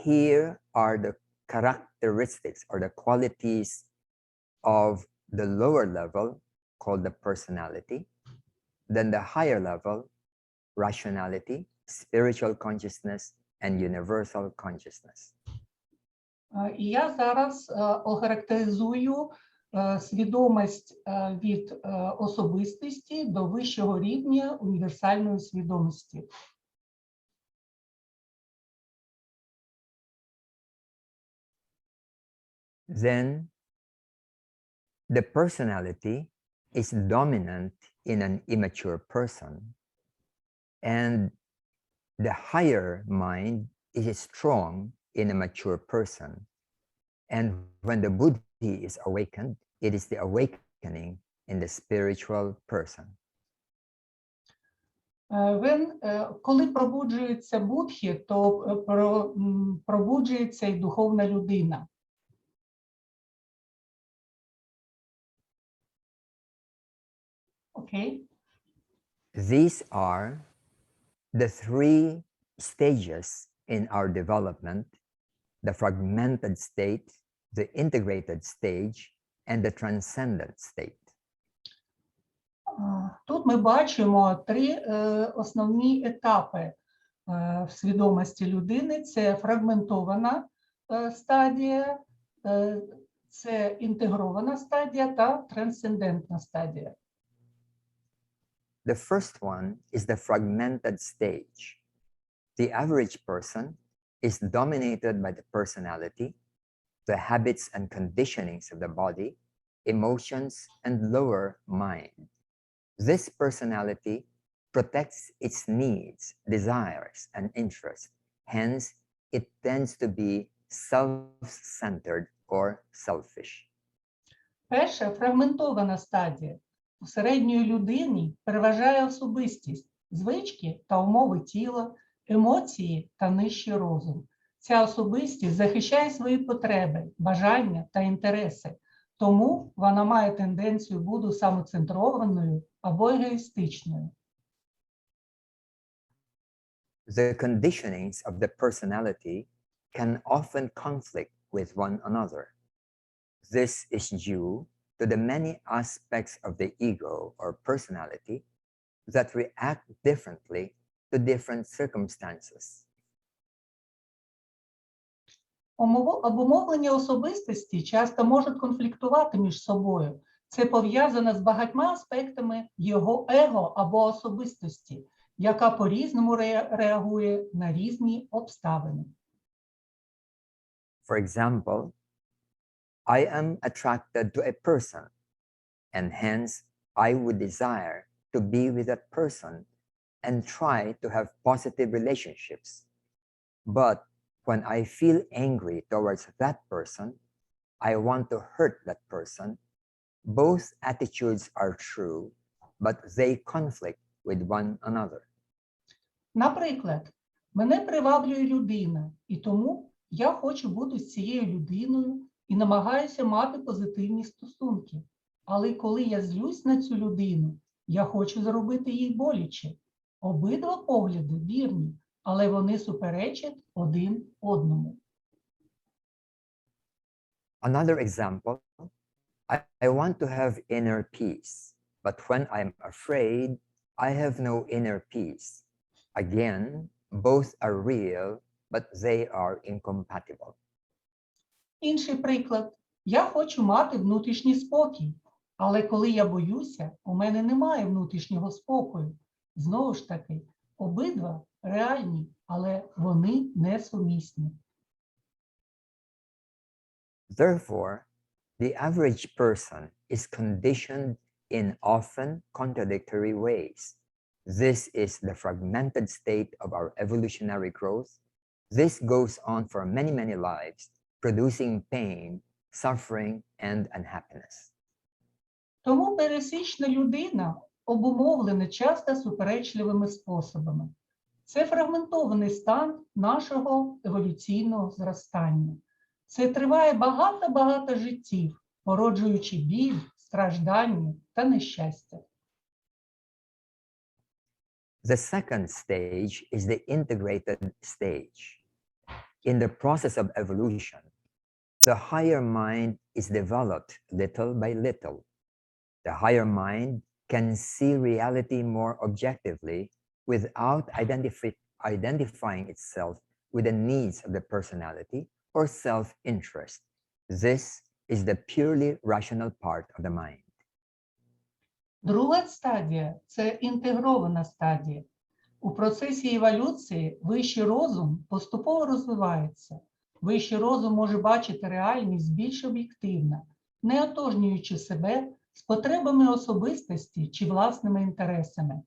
Here are the characteristics or the qualities of the lower level, called the personality, then the higher level, rationality, spiritual consciousness, and universal consciousness. І я зараз охарактеризую свідомість від особистості до вищого рівня універсальної свідомості. Then the personality is dominant in an immature person, and the higher mind is strong in a mature person. And when the Buddhi is awakened, it is the awakening in the spiritual person. Коли пробуджується Будхі, то пробуджується і духовна людина. Okay. These are the three stages in our development: the fragmented state, the integrated stage, and the transcendent state. Тут ми бачимо три основні етапи в свідомості людини. Це фрагментована стадія, це інтегрована стадія та трансцендентна стадія. The first one is the fragmented stage. The average person is dominated by the personality, the habits and conditionings of the body, emotions, and lower mind. This personality protects its needs, desires, and interests. Hence, it tends to be self-centered or selfish. Перша фрагментована стадія. У середньої людині переважає особистість, звички та умови тіла, емоції та нижчий розум. Ця особистість захищає свої потреби, бажання та інтереси. Тому вона має тенденцію бути самоцентрованою або егоїстичною. The conditionings of the personality can often conflict with one another. This is due to the many aspects of the ego or personality that react differently to different circumstances. Обумовлення особистості часто можуть конфліктувати між собою. Це пов'язано з багатьма аспектами його его або особистості, яка по-різному реагує на різні обставини. For example, I am attracted to a person, and hence I would desire to be with that person and try to have positive relationships. But when I feel angry towards that person, I want to hurt that person. Both attitudes are true, but they conflict with one another. Наприклад, мене приваблює людина, і тому я хочу бути з цією людиною і намагаюся мати позитивні стосунки. Але коли я злюсь на цю людину, я хочу зробити їй боляче. Обидва погляди вірні, але вони суперечать один одному. Another example, I want to have inner peace, but when I'm afraid, I have no inner peace. Again, both are real, but they are incompatible. Інший приклад. Я хочу мати внутрішній спокій, але коли я боюся, у мене немає внутрішнього спокою. Знову ж таки, обидва реальні, але вони несумісні. Therefore, the average person is conditioned in often contradictory ways. This is the fragmented state of our evolutionary growth This goes on for many, many lives, producing pain, suffering, and unhappiness. Тому пересічна людина обумовлена часто суперечливими способами. Це фрагментований стан нашого еволюційного зростання. Це триває багато-багато життів, породжуючи біль, страждання та нещастя. The second stage is the integrated stage. In the process of evolution, the higher mind is developed little by little. The higher mind can see reality more objectively without identifying itself with the needs of the personality or self-interest. This is the purely rational part of the mind. Друга стадія – це інтегрована стадія. У процесі еволюції вищий розум поступово розвивається. Вищий розум може бачити реальність більш об'єктивно, не отожнюючи себе з потребами особистості чи власними інтересами.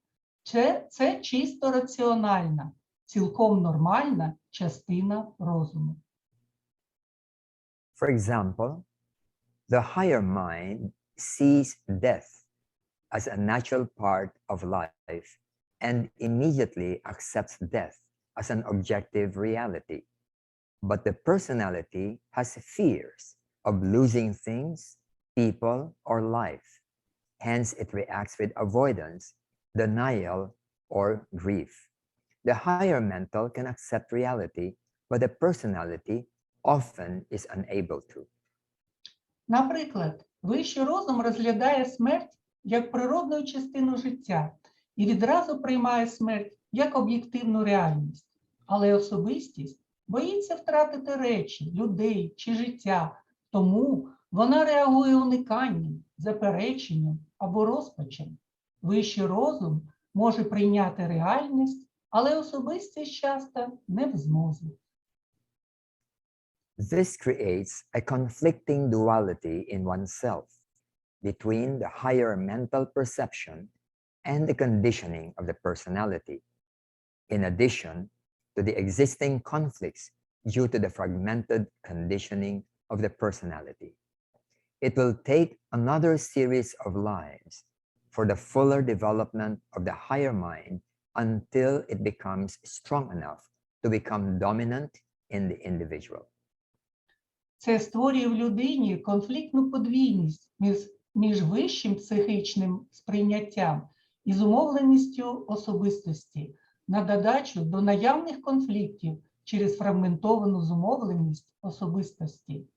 Це чисто раціональна, цілком нормальна частина розуму. For example, the higher mind sees death as a natural part of life and immediately accepts death as an objective reality. But the personality has fears of losing things, people, or life. Hence, it reacts with avoidance, denial, or grief. The higher mental can accept reality, but the personality often is unable to. Наприклад, вищий розум розглядає смерть як природну частину життя і відразу приймає смерть як об'єктивну реальність. Але особистість боїться втратити речі, людей чи життя, тому вона реагує униканням, запереченням або розпачем. Вищий розум може прийняти реальність, але особистість часто не в змозі. This creates a conflicting duality in oneself between the higher mental perception and the conditioning of the personality, in addition to the existing conflicts due to the fragmented conditioning of the personality. It will take another series of lives for the fuller development of the higher mind until it becomes strong enough to become dominant in the individual. Це створює в людині конфліктну подвійність між вищим психічним сприйняттям і зумовленістю особистості, на додачу до наявних конфліктів через фрагментовану зумовленість особистості.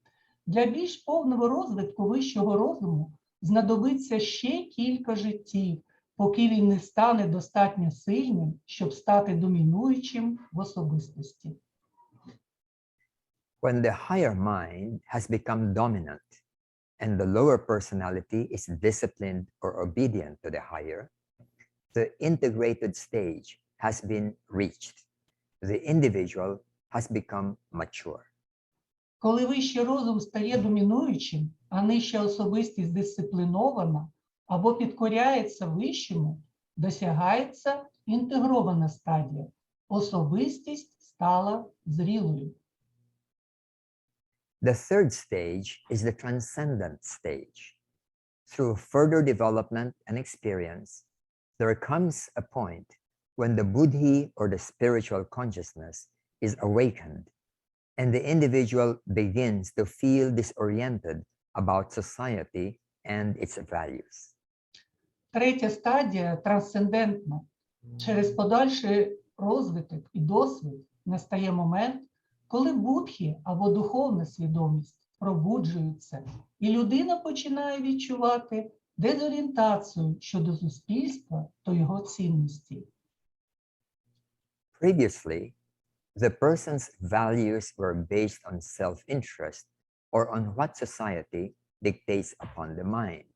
Для більш повного розвитку вищого розуму знадобиться ще кілька життів, поки він не стане достатньо сильним, щоб стати домінуючим в особистості. When the higher mind has become dominant and the lower personality is disciplined or obedient to the higher, the integrated stage has been reached. The individual has become mature. Коли вищий розум стає домінуючим, а нижча особистість дисциплінована або підкоряється вищому, досягається інтегрована стадія. Особистість стала зрілою. The third stage is the transcendent stage. Through further development and experience, there comes a point when the buddhi or the spiritual consciousness is awakened and the individual begins to feel disoriented about society and its values. Третя стадія трансцендентна. Через подальший розвиток і досвід настає момент, коли будхі або духовна свідомість пробуджуються, і людина починає відчувати дезорієнтацію щодо суспільства та його цінності. Previously, the person's values were based on self-interest or on what society dictates upon the mind.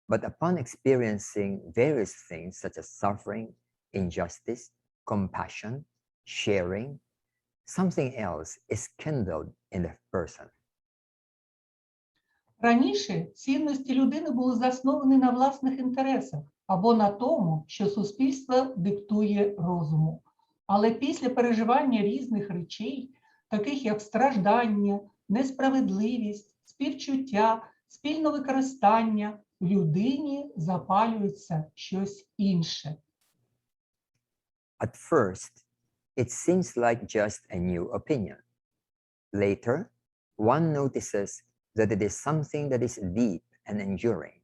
But upon experiencing various things such as suffering, injustice, compassion, sharing, something else is kindled in the person. Раніше цінності людини були засновані на власних інтересах або на тому, що суспільство диктує розуму. Але після переживання різних речей, таких як страждання, несправедливість, співчуття, спільне використання, в людині запалюється щось інше. At first, it seems like just a new opinion. Later, one notices that it is something that is deep and enduring.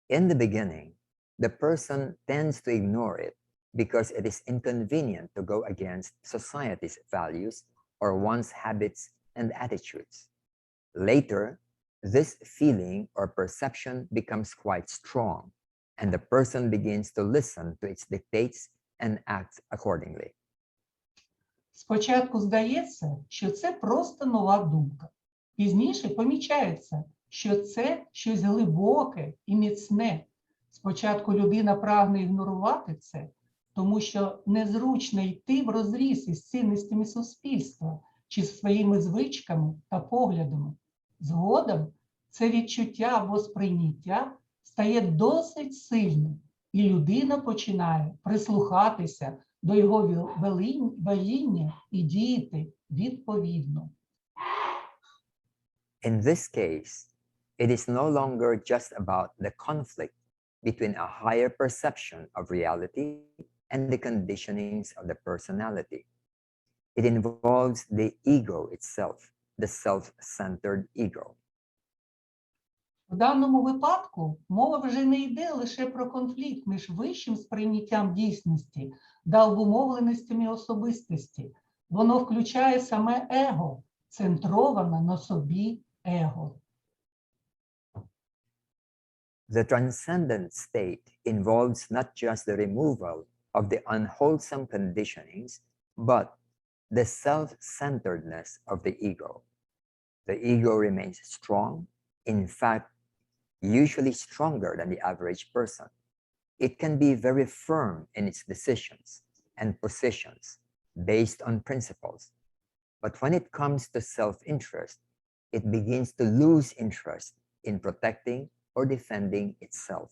In the beginning, the person tends to ignore it because it is inconvenient to go against society's values or one's habits and attitudes. Later, this feeling or perception becomes quite strong, and the person begins to listen to its dictates and act accordingly. Спочатку здається, що це просто нова думка. Пізніше помічається, що це щось глибоке і міцне. Спочатку людина прагне ігнорувати це, тому що незручно йти в розріз із цінностями суспільства чи своїми звичками та поглядами. Згодом це відчуття або сприйняття стає досить сильним, і людина починає прислухатися до його веління і діяти відповідно. In this case, it is no longer just about the conflict between a higher perception of reality and the conditionings of the personality. It involves the ego itself, the self-centered ego. В даному випадку мова вже не йде лише про конфлікт між вищим сприйняттям дійсності та обумовленостями особистості. Воно включає саме его, центроване на собі его. The transcendent state involves not just the removal of the unwholesome conditionings, but the self-centeredness of the ego. The ego remains strong, in fact, usually stronger than the average person. It can be very firm in its decisions and positions based on principles. But when it comes to self-interest, it begins to lose interest in protecting or defending itself.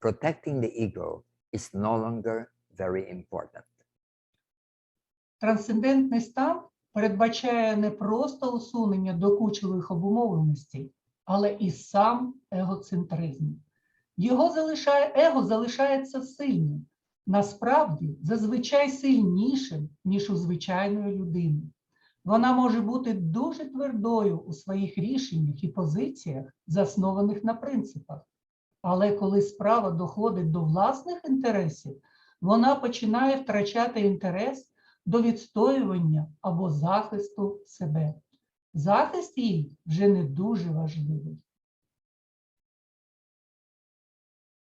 Protecting the ego is no longer very important. Трансцендентний стан передбачає не просто усунення докучливих обумовленостей, але і сам егоцентризм. Его залишається сильним, насправді зазвичай сильнішим, ніж у звичайної людини. Вона може бути дуже твердою у своїх рішеннях і позиціях, заснованих на принципах. Але коли справа доходить до власних інтересів, вона починає втрачати інтерес до відстоювання або захисту себе. Захист їй вже не дуже важливий.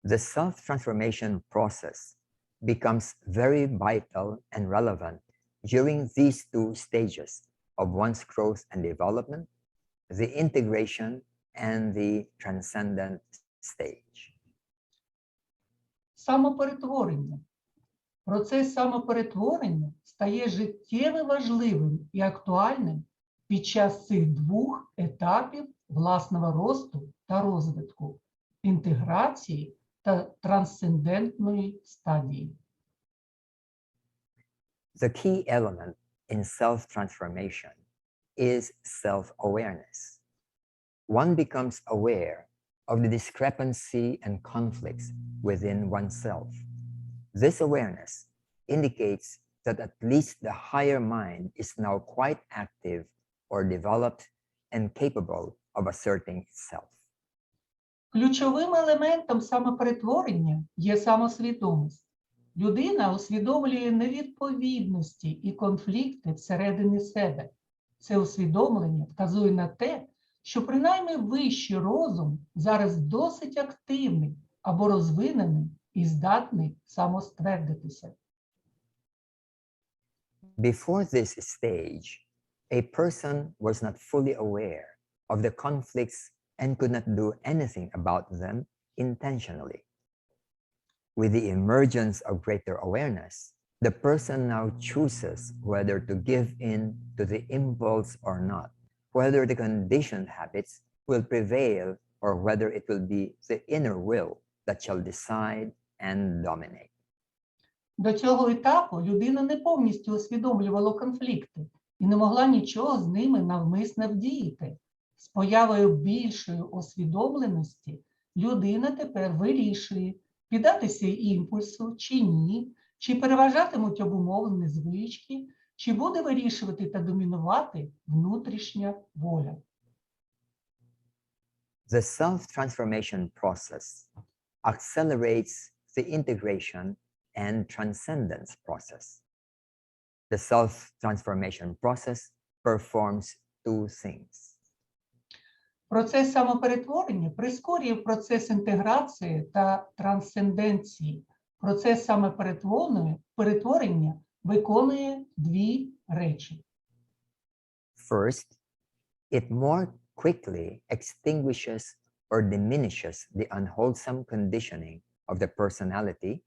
The self-transformation process becomes very vital and relevant during these two stages of one's growth and development, the integration and the transcendent stage. Самоперетворення. Процес самоперетворення стає життєво важливим і актуальним під час цих двох етапів власного росту та розвитку, інтеграції та трансцендентної стадії. The key element in self-transformation is self-awareness. One becomes aware of the discrepancy and conflicts within oneself. This awareness indicates that at least the higher mind is now quite active or developed and capable of asserting itself. Ключовим елементом самоперетворення є самосвідомість. Людина усвідомлює невідповідності і конфлікти всередині себе. Це усвідомлення вказує на те, що принаймні вищий розум зараз досить активний або розвинений і здатний самоствердитися. Before this stage, a person was not fully aware of the conflicts and could not do anything about them intentionally. With the emergence of greater awareness, the person now chooses whether to give in to the impulse or not, whether the conditioned habits will prevail or whether it will be the inner will that shall decide and dominate. До цього етапу людина не повністю усвідомлювала конфлікти і не могла нічого з ними навмисно вдіяти. З появою більшої усвідомленості людина тепер вирішує, піддатися імпульсу чи ні, чи переважатимуть обумовлені звички, чи буде вирішувати та домінувати внутрішня воля. The self-transformation process accelerates the integration and transcendence process. The self-transformation process performs two things. Процес самоперетворення прискорює процес інтеграції та трансценденції. Процес самоперетворення виконує дві речі. First, it more quickly extinguishes or diminishes the unwholesome conditioning of the personality,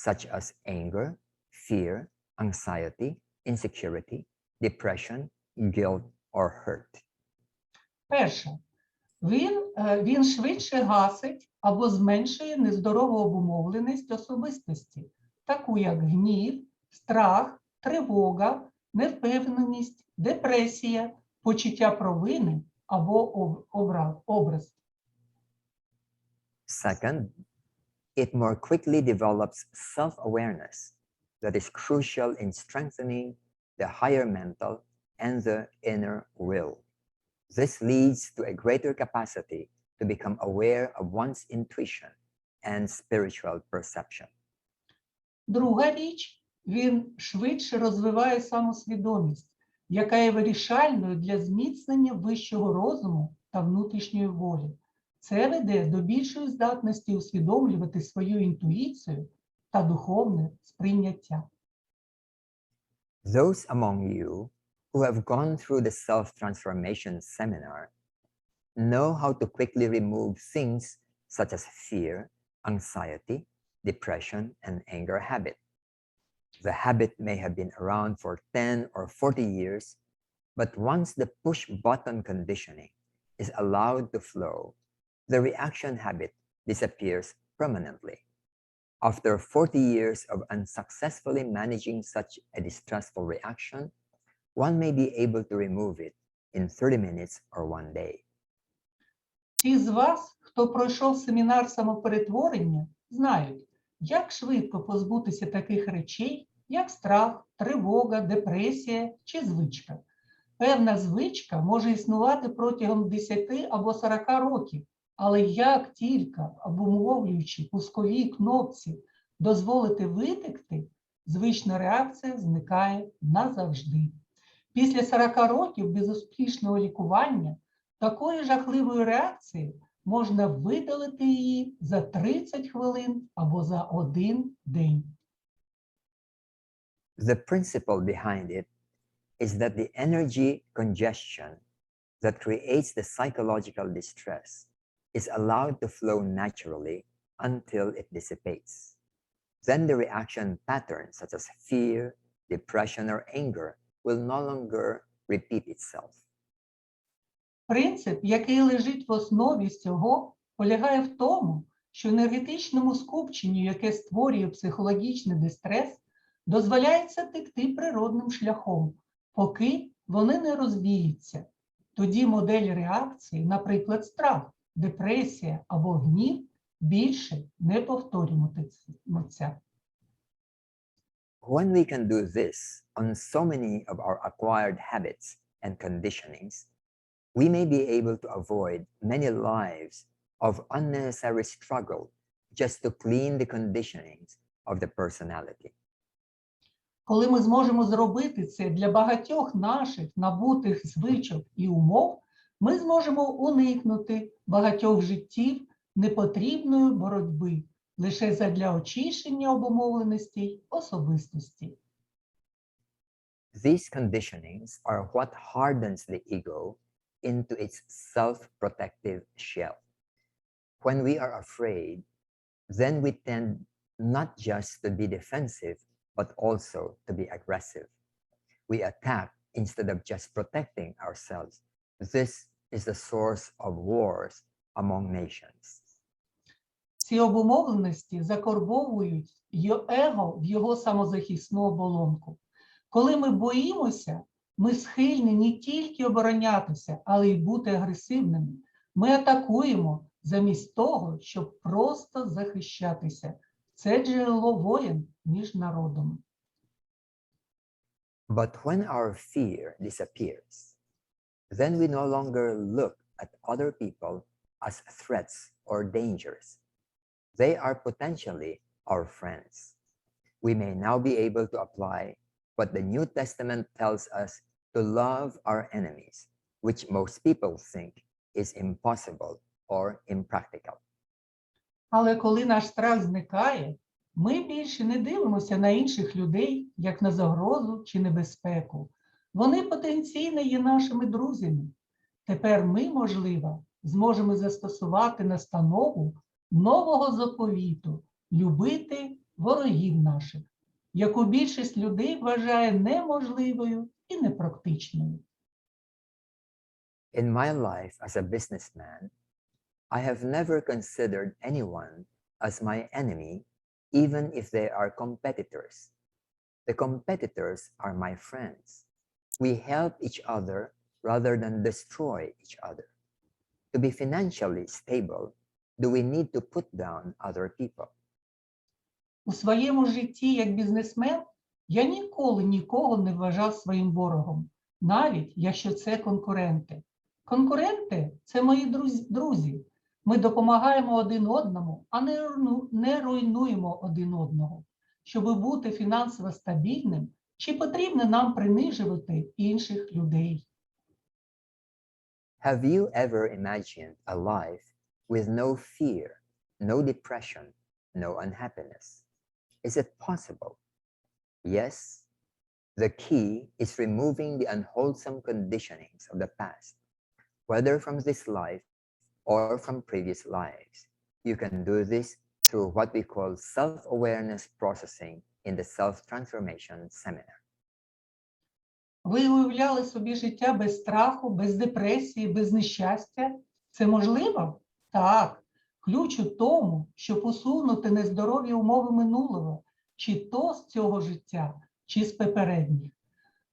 such as anger, fear, anxiety, insecurity, depression, guilt, or hurt. Перше, він швидше гасить або зменшує нездорову обумовленість особистості, таку як гнів, страх, тривога, невпевненість, депресія, почуття провини або образ. Second, it more quickly develops self-awareness that is crucial in strengthening the higher mental and the inner will. This leads to a greater capacity to become aware of one's intuition and spiritual perception. Друга річ, він швидше розвиває самосвідомість, яка є вирішальною для зміцнення вищого розуму та внутрішньої волі. Це веде до більшої здатності усвідомлювати свою інтуїцію та духовне сприйняття. Those among you who have gone through the self-transformation seminar know how to quickly remove things such as fear, anxiety, depression, and anger habit. The habit may have been around for 10 or 40 years, but once the push-button conditioning is allowed to flow, the reaction habit disappears permanently. After 40 years of unsuccessfully managing such a distressful reaction, one may be able to remove it in 30 minutes or one day. Ті з вас, хто пройшов семінар самоперетворення, знають, як швидко позбутися таких речей, як страх, тривога, депресія чи звичка. Певна звичка може існувати протягом 10 або 40 років, але як тільки, обумовлюючи пусковій кнопці, дозволити витекти, звична реакція зникає назавжди. Після 40 років безуспішного лікування такої жахливої реакції можна видалити її за 30 хвилин або за 1 день. The principle behind it is that the energy congestion that creates the psychological distress is allowed to flow naturally until it dissipates. Then the reaction patterns such as fear, depression, or anger will no longer repeat itself. Принцип, який лежить в основі цього, полягає в тому, що енергетичному скупченню, яке створює психологічний дистрес, дозволяється текти природним шляхом, поки вони не розвіються. Тоді модель реакції, наприклад, страх, депресія або гнів, більше не повторюватимуться. When we can do this on so many of our acquired habits and conditionings, we may be able to avoid many lives of unnecessary struggle just to clean the conditionings of the personality. Коли ми зможемо зробити це для багатьох наших набутих звичок і умов, ми зможемо уникнути багатьох життів непотрібної боротьби лише задля очищення обумовленостей особистості. These conditionings are what hardens the ego into its self-protective shell. When we are afraid, then we tend not just to be defensive, but also to be aggressive. We attack instead of just protecting ourselves. This is the source of wars among nations. Ці обумовленості закорбовують его в його самозахисну оболонку. Коли ми боїмося, ми схильні не тільки оборонятися, але й бути агресивними. Ми атакуємо замість того, щоб просто захищатися. Це джерело воєн між народами. But when our fear disappears, then we no longer look at other people as threats or dangers. They are potentially our friends. We may now be able to apply what the New Testament tells us to love our enemies, which most people think is impossible or impractical. Але коли наш страх зникає, ми більше не дивимося на інших людей, як на загрозу чи небезпеку. Вони потенційно є нашими друзями. Тепер ми, можливо, зможемо застосувати настанову нового заповіту – любити ворогів наших, яку більшість людей вважає неможливою і непрактичною. In my life as a businessman, I have never considered anyone as my enemy, even if they are competitors. The competitors are my friends. We help each other rather than destroy each other. To be financially stable, do we need to put down other people? У своєму житті як бізнесмен я ніколи нікого не вважав своїм ворогом, навіть якщо це конкуренти. Конкуренти – це мої друзі. Ми допомагаємо один одному, а не руйнуємо один одного. Щоб бути фінансово стабільним, чи потрібно нам принижувати інших людей? Have you ever imagined a life with no fear, no depression, no unhappiness? Is it possible? Yes. The key is removing the unwholesome conditionings of the past, whether from this life or from previous lives. You can do this through what we call self-awareness processing in the Self-Transformation Seminar. Ви уявляли собі життя без страху, без депресії, без нещастя? Це можливо? Так. Ключ у тому, щоб усунути нездорові умови минулого, чи то з цього життя, чи з попередніх.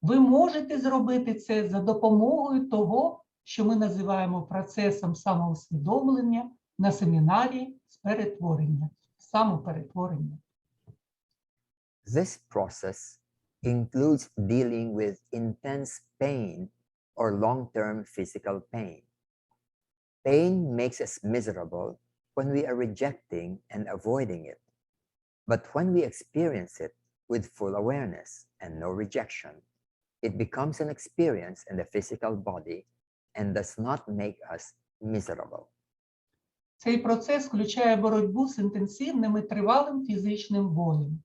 Ви можете зробити це за допомогою того, що ми називаємо процесом самоусвідомлення на семінарі з перетворення, самоперетворення. This process includes dealing with intense pain or long-term physical pain. Pain makes us miserable when we are rejecting and avoiding it. But when we experience it with full awareness and no rejection, it becomes an experience in the physical body and does not make us miserable. Цей процес включає боротьбу з інтенсивним і тривалим фізичним болем.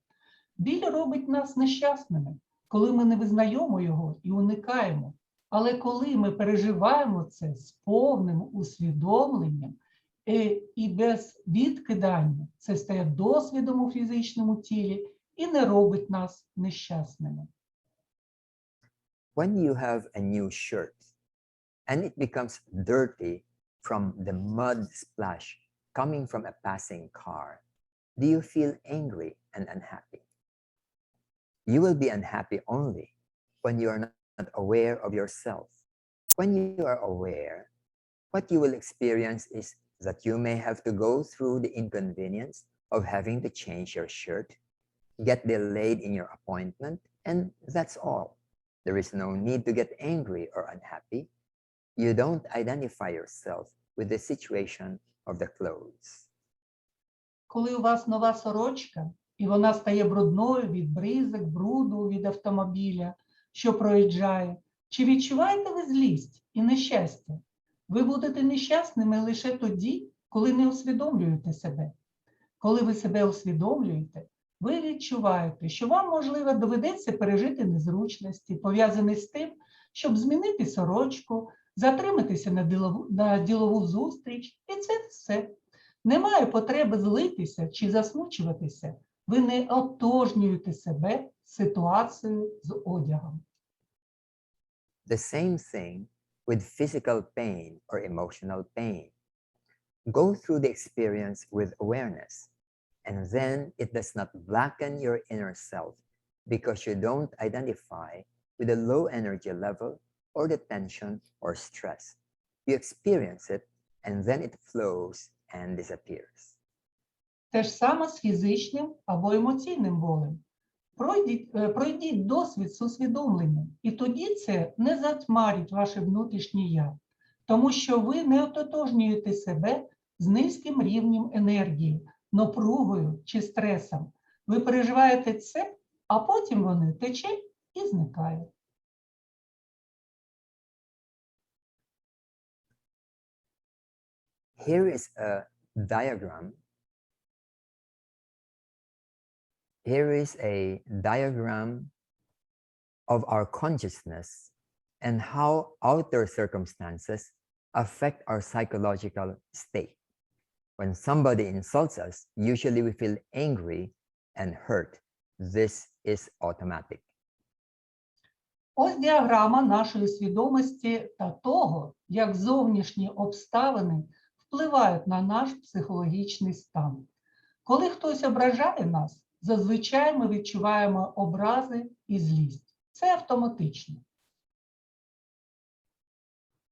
Біль робить нас нещасними, коли ми не визнаємо його і уникаємо. Але коли ми переживаємо це з повним усвідомленням і без відкидання, це стає досвідом у фізичному тілі і не робить нас нещасними. When you have a new shirt and it becomes dirty from the mud splash coming from a passing car, do you feel angry and unhappy? You will be unhappy only when you are not aware of yourself. When you are aware, what you will experience is that you may have to go through the inconvenience of having to change your shirt, get delayed in your appointment, and that's all. There is no need to get angry or unhappy. You don't identify yourself with the situation of the clothes. Коли у вас нова сорочка, і вона стає брудною від бризок, бруду, від автомобіля, що проїжджає, чи відчуваєте ви злість і нещастя? Ви будете нещасними лише тоді, коли не усвідомлюєте себе. Коли ви себе усвідомлюєте, ви відчуваєте, що вам, можливо, доведеться пережити незручності, пов'язані з тим, щоб змінити сорочку, затриматися на ділову зустріч, і це все. Немає потреби злитися чи засмучуватися. Ви не отожнюєте себе з ситуацією з одягом. The same thing with physical pain or emotional pain. Go through the experience with awareness, and then it does not blacken your inner self because you don't identify with the low energy level or the tension or stress. You experience it, and then it flows and disappears. Те ж саме з фізичним або емоційним болем. Пройдіть досвід з усвідомленням, і тоді це не затьмарить ваше внутрішнє я, тому що ви не ототожнюєте себе з низьким рівнем енергії, напругою чи стресом. Ви переживаєте це, а потім вони тече і зникає. Here is a diagram. Here is a diagram of our consciousness and how outer circumstances affect our psychological state. When somebody insults us, usually we feel angry and hurt. This is automatic. Ось діаграма нашої свідомості та того, як зовнішні обставини впливають на наш психологічний стан. Коли хтось ображає нас, зазвичай ми відчуваємо образи і злість. Це автоматично.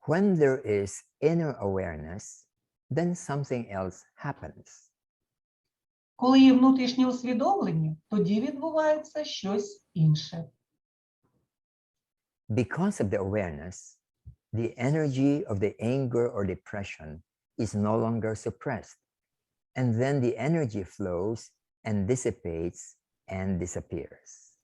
When there is inner awareness, then something else happens. Коли є внутрішнє усвідомлення, тоді відбувається щось інше. Because of the awareness, the energy of the anger or depression is no longer suppressed, and then the energy flows and dissipates and disappears.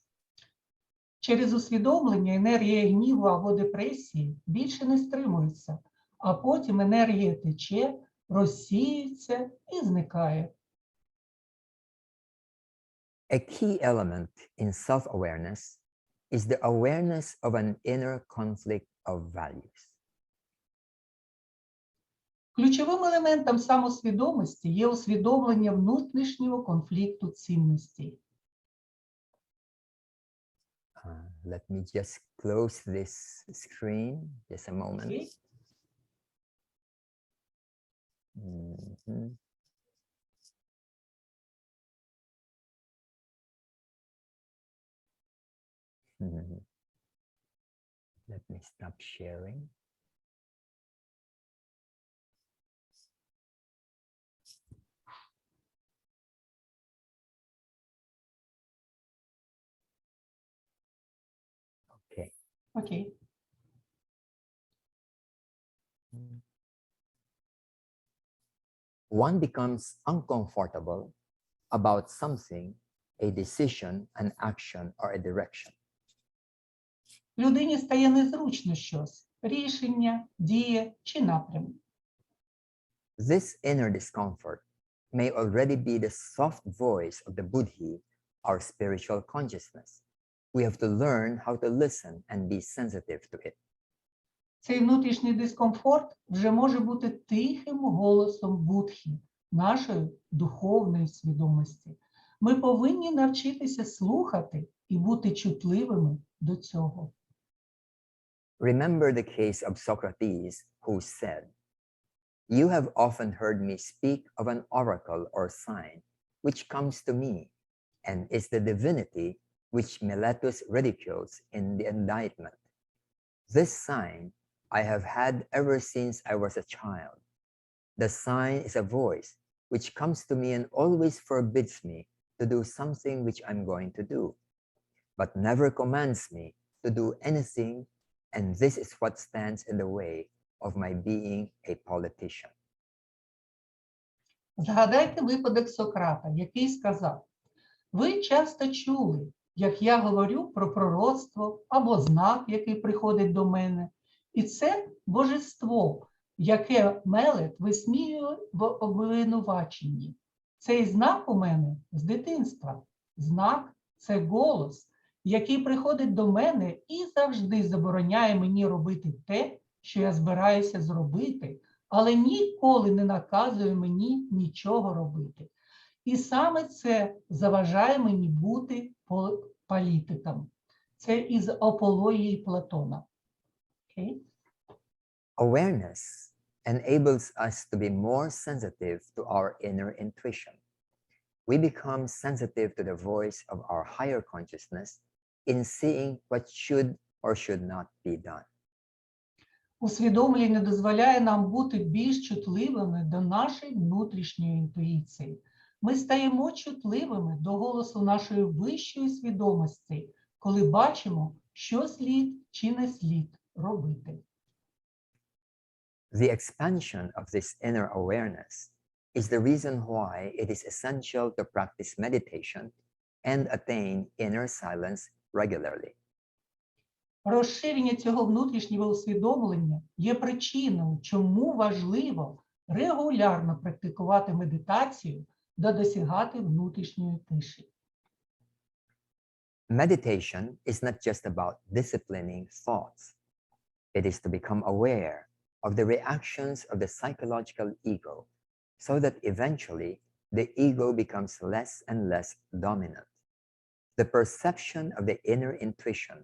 Через усвідомлення енергія гніву або депресії більше не стримується, а потім енергія тече, розсіюється і зникає. A key element in self-awareness is the awareness of an inner conflict of values. Ключовим елементом самосвідомості є усвідомлення внутрішнього конфлікту цінностей. Let me just close this screen, just a moment. Okay. Mhm. Mhm. Let me stop sharing. Okay. Окей. One becomes uncomfortable about something, a decision, an action, or a direction. Людині стає незручно щось – рішення, дія чи напрям. This inner discomfort may already be the soft voice of the Buddhi, our spiritual consciousness. We have to learn how to listen and be sensitive to it. Цей внутрішній дискомфорт вже може бути тихим голосом Будхи, нашої духовної свідомості. Ми повинні навчитися слухати і бути чутливими до цього. Remember the case of Socrates, who said, "You have often heard me speak of an oracle or sign which comes to me, and is the divinity which Miletus ridicules in the indictment. This sign I have had ever since I was a child. The sign is a voice which comes to me and always forbids me to do something which I'm going to do, but never commands me to do anything, and this is what stands in the way of my being a politician." Згадайте випадок Сократа, який сказав: «Ви часто чули, як я говорю про пророцтво або знак, який приходить до мене, і це божество, яке Мелет висміює в обвинуваченні. Цей знак у мене з дитинства. Знак – це голос, який приходить до мене і завжди забороняє мені робити те, що я збираюся зробити, але ніколи не наказує мені нічого робити. І саме це заважає мені бути політиком». Це із апології Платона. Okay? Awareness enables us to be more sensitive to our inner intuition. We become sensitive to the voice of our higher consciousness in seeing what should or should not be done. Усвідомлення дозволяє нам бути більш чутливими до нашої внутрішньої інтуїції. Ми стаємо чутливими до голосу нашої вищої свідомості, коли бачимо, що слід чи не слід робити. The expansion of this inner awareness is the reason why it is essential to practice meditation and attain inner silence regularly. Розширення цього внутрішнього усвідомлення є причиною, чому важливо регулярно практикувати медитацію та досягати внутрішньої тиші. Meditation is not just about disciplining thoughts. It is to become aware of the reactions of the psychological ego so that eventually the ego becomes less and less dominant. The perception of the inner intuition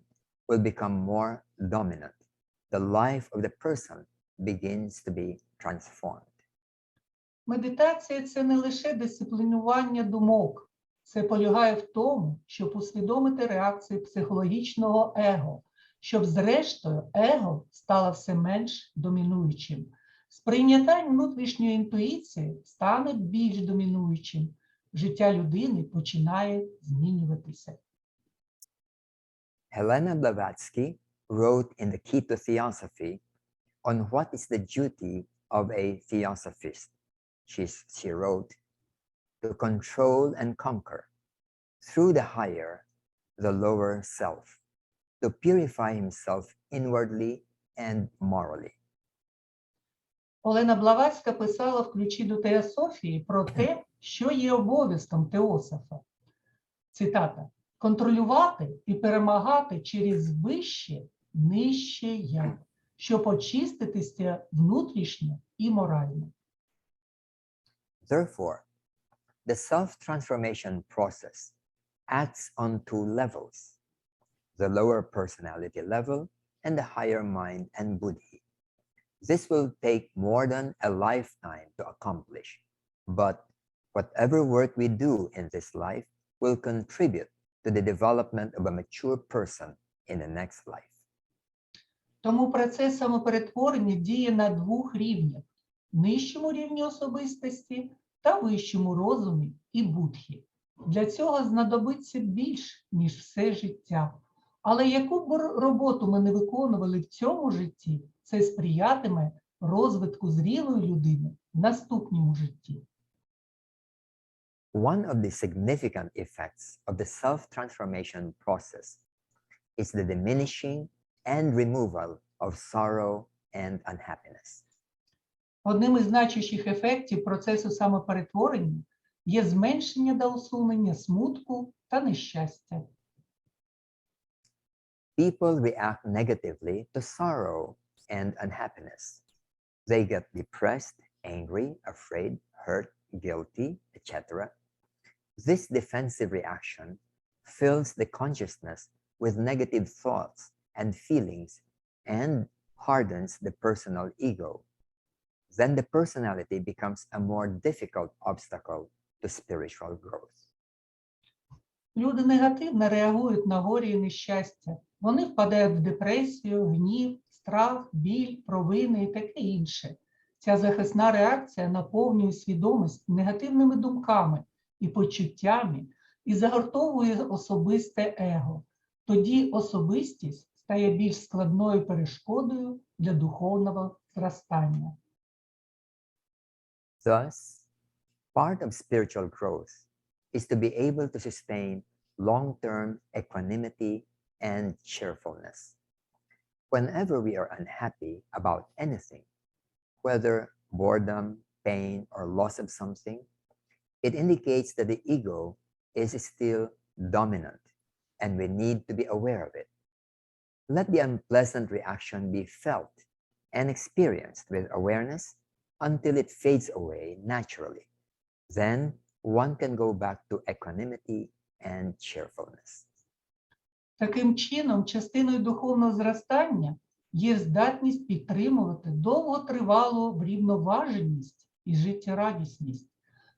will become more dominant. The life of the person begins to be transformed. Медитація – це не лише дисциплінування думок. Це полягає в тому, щоб усвідомити реакції психологічного его, щоб зрештою его стало все менш домінуючим. Сприйняття внутрішньої інтуїції стане більш домінуючим. Життя людини починає змінюватися. Helena Blavatsky wrote in the Key to Theosophy on what is the duty of a theosophist. She wrote, to control and conquer, through the higher, the lower self, to purify himself inwardly and morally. Олена Блаватська писала в ключі до теософії про те, що є обов'язком теософа. Цитата. Контролювати і перемагати через вище, нижче я, щоб очиститися внутрішньо і морально. Therefore, the self-transformation process acts on two levels, the lower personality level and the higher mind and buddhi. This will take more than a lifetime to accomplish, but whatever work we do in this life will contribute to the development of a mature person in the next life. Тому процес самоперетворення діє на двох рівнях – нижчому рівні особистості та вищому розумі і будхі. Для цього знадобиться більш, ніж все життя. Але яку б роботу ми не виконували в цьому житті, це сприятиме розвитку зрілої людини в наступному житті. One of the significant effects of the self-transformation process is the diminishing and removal of sorrow and unhappiness. Одним із значущих ефектів процесу самоперетворення є зменшення та усунення смутку та нещастя. People react negatively to sorrow and unhappiness. They get depressed, angry, afraid, hurt, guilty, etc. This defensive reaction fills the consciousness with negative thoughts and feelings and hardens the personal ego. Then the personality becomes a more difficult obstacle to spiritual growth. Люди негативно реагують на горі і нещастя. Вони впадають в депресію, гнів, страх, біль, провини і таке інше. Ця захисна реакція наповнює свідомість негативними думками і почуттями і загортовує особисте его. Тоді особистість стає більш складною перешкодою для духовного зростання. Thus, part of spiritual growth is to be able to sustain long-term equanimity and cheerfulness. Whenever we are unhappy about anything, whether boredom, pain, or loss of something, it indicates that the ego is still dominant and we need to be aware of it. Let the unpleasant reaction be felt and experienced with awareness until it fades away naturally. Then one can go back to equanimity and cheerfulness. Таким чином, частиною духовного зростання є здатність підтримувати довготривалу врівноваженість і життєрадісність.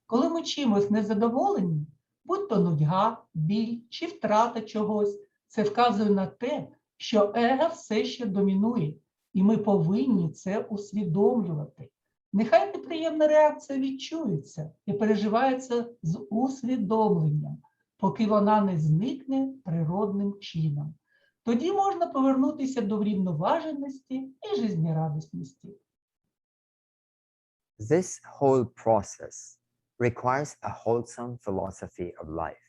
Коли ми чимось незадоволені, будь то нудьга, біль чи втрата чогось, це вказує на те, що его все ще домінує, і ми повинні це усвідомлювати. Нехай неприємна реакція відчується і переживається з усвідомленням, поки вона не зникне природним чином. Тоді можна повернутися до врівноваженості і жизнерадісності. This whole process requires a wholesome philosophy of life.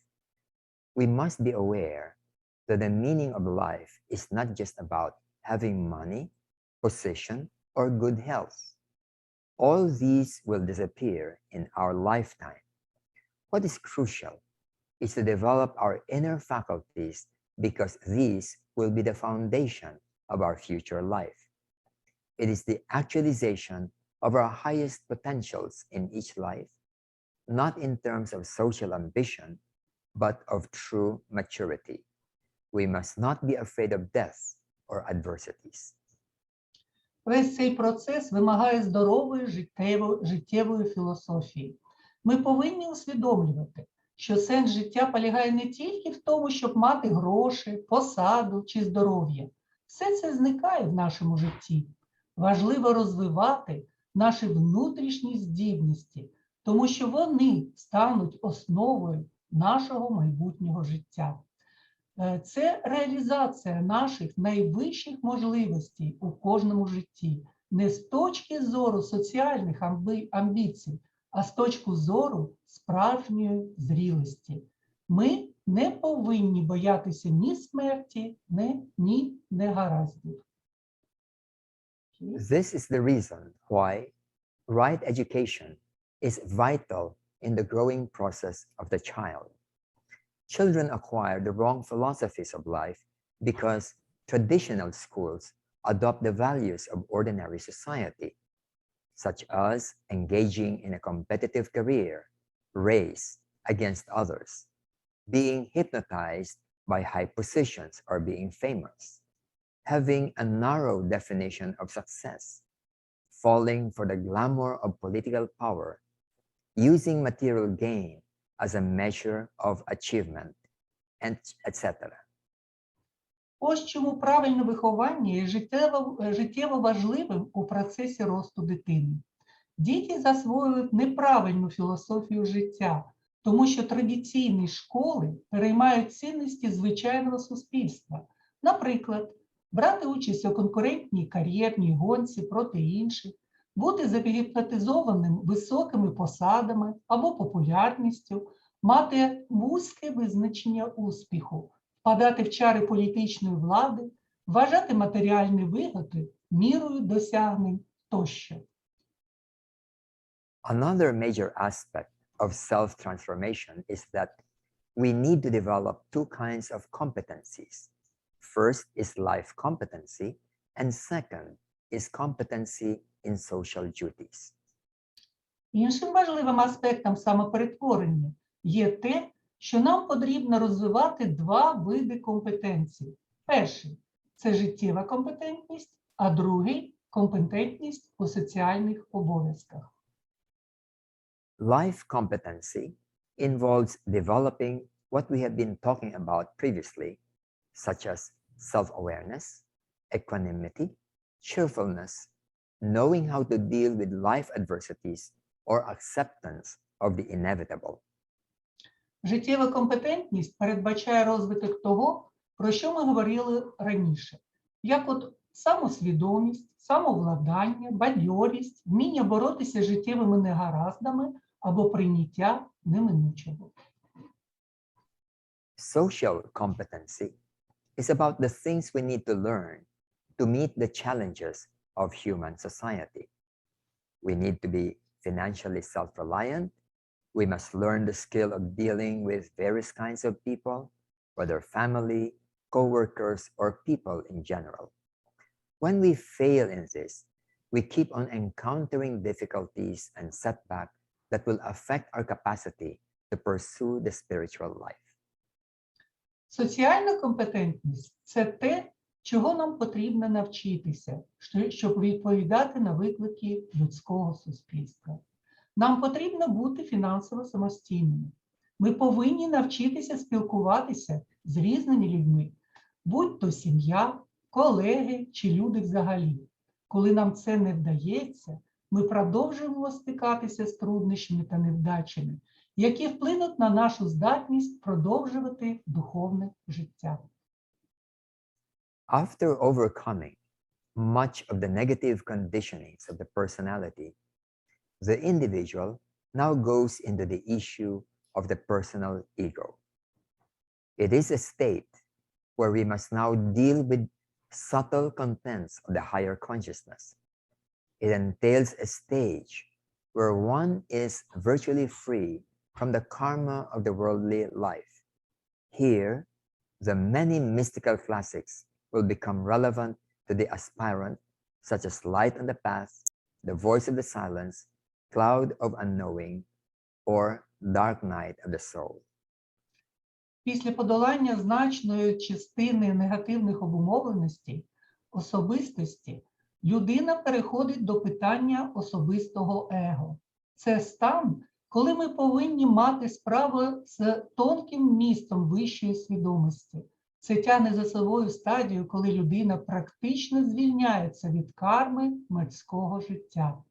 We must be aware that the meaning of life is not just about having money, position, or good health. All these will disappear in our lifetime. What is crucial is to develop our inner faculties because these will be the foundation of our future life. It is the actualization of our highest potentials in each life, not in terms of social ambition, but of true maturity. We must not be afraid of death or adversities. Весь цей процес вимагає здорової життєвої філософії. Ми повинні усвідомлювати, що сенс життя полягає не тільки в тому, щоб мати гроші, посаду чи здоров'я. Все це зникає в нашому житті. Важливо розвивати наші внутрішні здібності, тому що вони стануть основою нашого майбутнього життя. Це реалізація наших найвищих можливостей у кожному житті, не з точки зору соціальних амбіцій, а з точки зору справжньої зрілості. Ми не повинні боятися ні смерті, ні негараздів. This is the reason why right education is vital in the growing process of the child. Children acquire the wrong philosophies of life because traditional schools adopt the values of ordinary society, such as engaging in a competitive career, race against others, being hypnotized by high positions or being famous, having a narrow definition of success, falling for the glamour of political power, using material gain as a measure of achievement, and etc. Ось чому правильне виховання є життєво важливим у процесі росту дитини. Діти засвоюють неправильну філософію життя, тому що традиційні школи переймають цінності звичайного суспільства. Наприклад, брати участь у конкурентній кар'єрній гонці проти інших, бути загіпнотизованим високими посадами або популярністю, мати вузьке визначення успіху, впадати в чари політичної влади, вважати матеріальні вигоди мірою досягнень тощо. Another major aspect of self-transformation is that we need to develop two kinds of competencies. First is life competency, and second is competency in social duties. Іншим важливим аспектом самоперетворення є те, що нам потрібно розвивати два види компетенцій. Перший – це життєва компетентність, а другий – компетентність у соціальних обов'язках. Life competency involves developing what we have been talking about previously, such as self-awareness, equanimity, cheerfulness, knowing how to deal with life adversities, or acceptance of the inevitable. Життєва компетентність передбачає розвиток того, про що ми говорили раніше, як от самосвідомість, самовладання, бадьорість, вміння боротися з життєвими негараздами або прийняття неминучого. Social competency is about the things we need to learn to meet the challenges of human society. We need to be financially self-reliant. We must learn the skill of dealing with various kinds of people, whether family, co-workers, or people in general. When we fail in this, we keep on encountering difficulties and setbacks that will affect our capacity to pursue the spiritual life. Соціальна компетентність – це те, Чого нам потрібно навчитися, щоб відповідати на виклики людського суспільства? Нам потрібно бути фінансово самостійними. Ми повинні навчитися спілкуватися з різними людьми, будь то сім'я, колеги чи люди взагалі. Коли нам це не вдається, ми продовжуємо стикатися з труднощами та невдачами, які вплинуть на нашу здатність продовжувати духовне життя. After overcoming much of the negative conditionings of the personality, the individual now goes into the issue of the personal ego. It is a state where we must now deal with subtle contents of the higher consciousness. It entails a stage where one is virtually free from the karma of the worldly life. Here, the many mystical classics will become relevant to the aspirant, such as Light on the Path, The Voice of the Silence, Cloud of Unknowing, or Dark Night of the Soul. Після подолання значної частини негативних обумовленостей, особистості, людина переходить до питання особистого его. Це стан, коли ми повинні мати справу з тонким містом вищої свідомості. Це тягне за собою стадію, коли людина практично звільняється від карми мирського життя.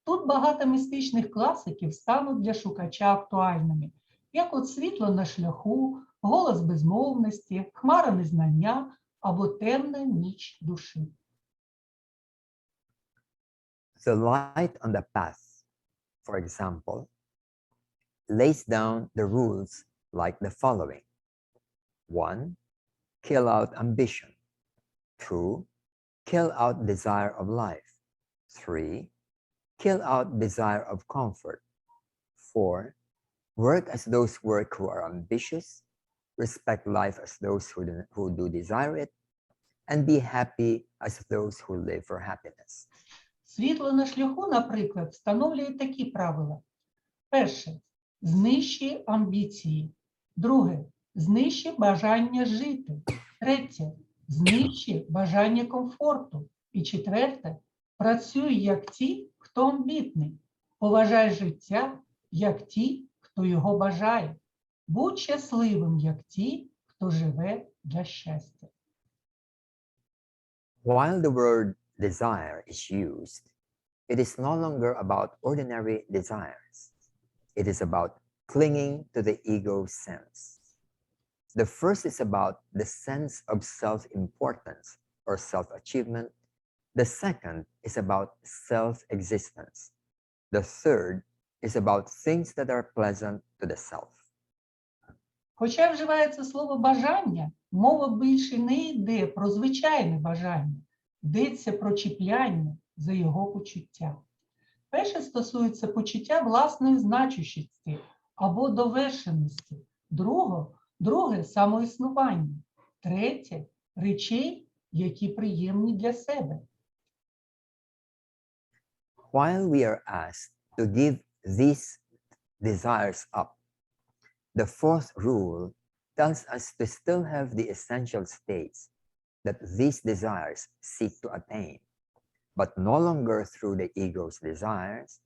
Тут багато містичних класиків стануть для шукача актуальними, як от світло на шляху, голос безмовності, хмара незнання або темна ніч душі. The light on the path, for example, lays down the rules like the following. 1. Kill out ambition. 2. Kill out desire of life. 3. Kill out desire of comfort. 4. Work as those work who are ambitious. Respect life as those who do desire it. And be happy as those who live for happiness. Світло на шляху, наприклад, встановлює такі правила. Перше. Знищи амбіції. Друге. Знищи бажання жити. Третє. Знищи бажання комфорту. І четверте. Працюй як ті, хто амбітний. Поважай життя, як ті, хто його бажає. Будь щасливим, як ті, хто живе для щастя. While the word desire is used, it is no longer about ordinary desires. It is about clinging to the ego sense. The first is about the sense of self-importance or self-achievement. The second is about self-existence. The third is about things that are pleasant to the self. Хоча вживається слово «бажання», мова більше не йде про звичайне бажання, йдеться про чіпляння за його почуття. Перше стосується почуття власної значущості або довершеності, друге – самоіснування, третє – речей, які приємні для себе. While we are asked to give these desires up, the fourth rule tells us to still have the essential states that these desires seek to attain, but no longer through the ego's desires,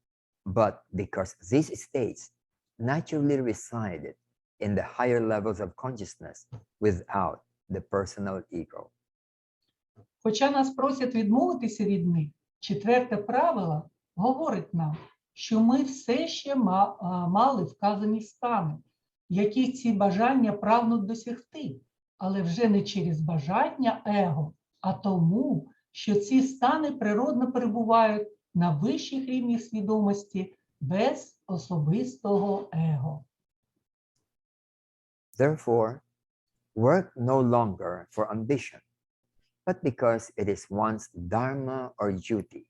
but because these states naturally resided in the higher levels of consciousness without the personal ego. Хоча нас просять відмовитися від них, четверте правило говорить нам, що ми все ще мали вказані стани, які ці бажання прагнуть досягти, але вже не через бажання его, а тому, що ці стани природно перебувають на вищих рівнях свідомості без особистого его. Therefore, work no longer for ambition, but because it is one's dharma or duty,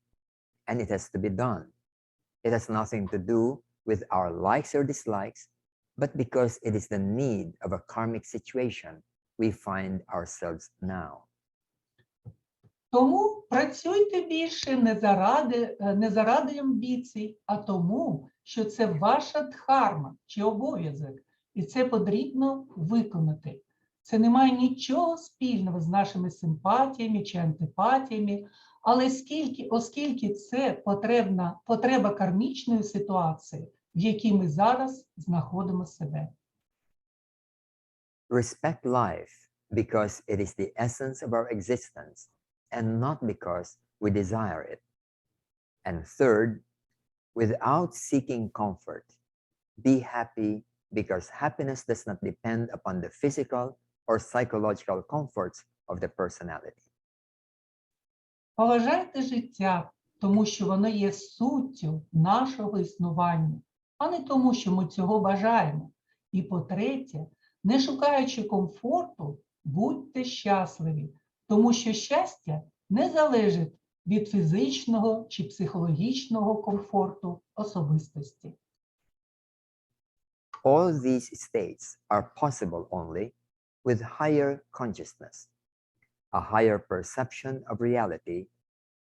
and it has to be done. It has nothing to do with our likes or dislikes, but because it is the need of a karmic situation we find ourselves now. Тому працюйте більше не заради амбіцій, а тому, що це ваша дхарма чи обов'язок, і це потрібно виконати. Це не має нічого спільного з нашими симпатіями чи антипатіями, але оскільки це потреба кармічної ситуації, в якій ми зараз знаходимо себе. Respect life because it is the essence of our existence and not because we desire it. And third, without seeking comfort, be happy because happiness does not depend upon the physical or psychological comforts of the personality. Поважайте життя, тому що воно є суттю нашого існування, а не тому, що ми цього бажаємо. І по-третє, не шукаючи комфорту, будьте щасливі, тому що щастя не залежить від фізичного чи психологічного комфорту особистості. All these states are possible only with higher consciousness, a higher perception of reality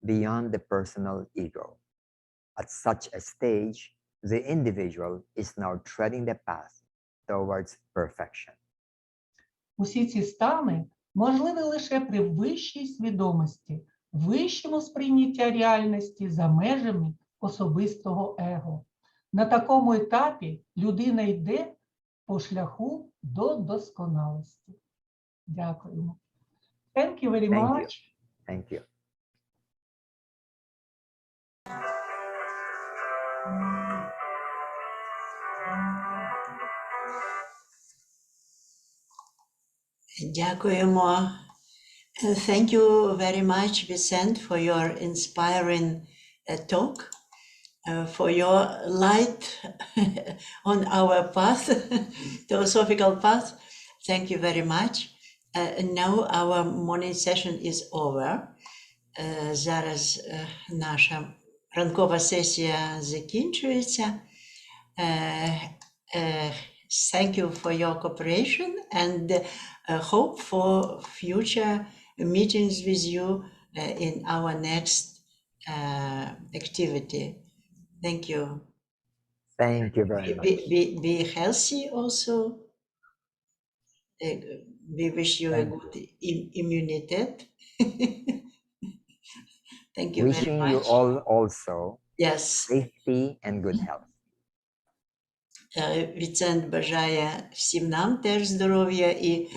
beyond the personal ego. At such a stage, the individual is now treading the path towards perfection. Усі ці стани можливі лише при вищій свідомості, вищому сприйнятті реальності за межами особистого его. На такому етапі людина йде по шляху до досконалості. Дякуємо. Thank you very Thank you. much. Thank you. Дякуємо. Thank you very much, Вісенте, for your inspiring talk, for your light on our path, Theosophical path. Thank you very much. Now our morning session is over. Зараз наша ранкова сесія закінчується. Thank you for your cooperation and hope for future meetings with you in our next activity. Thank you. Thank you very much. Be healthy also. We wish you a good immunity. Thank you Wishing very you much. all also Yes. safety and good health. Вісенте бажає всім нам теж здоров'я і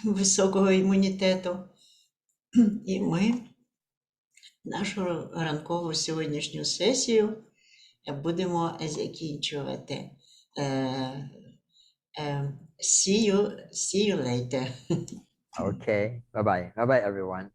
високого імунітету. І ми нашу ранкову сьогоднішню сесію будемо закінчувати. See you later. Okay. Bye-bye. Bye-bye, everyone.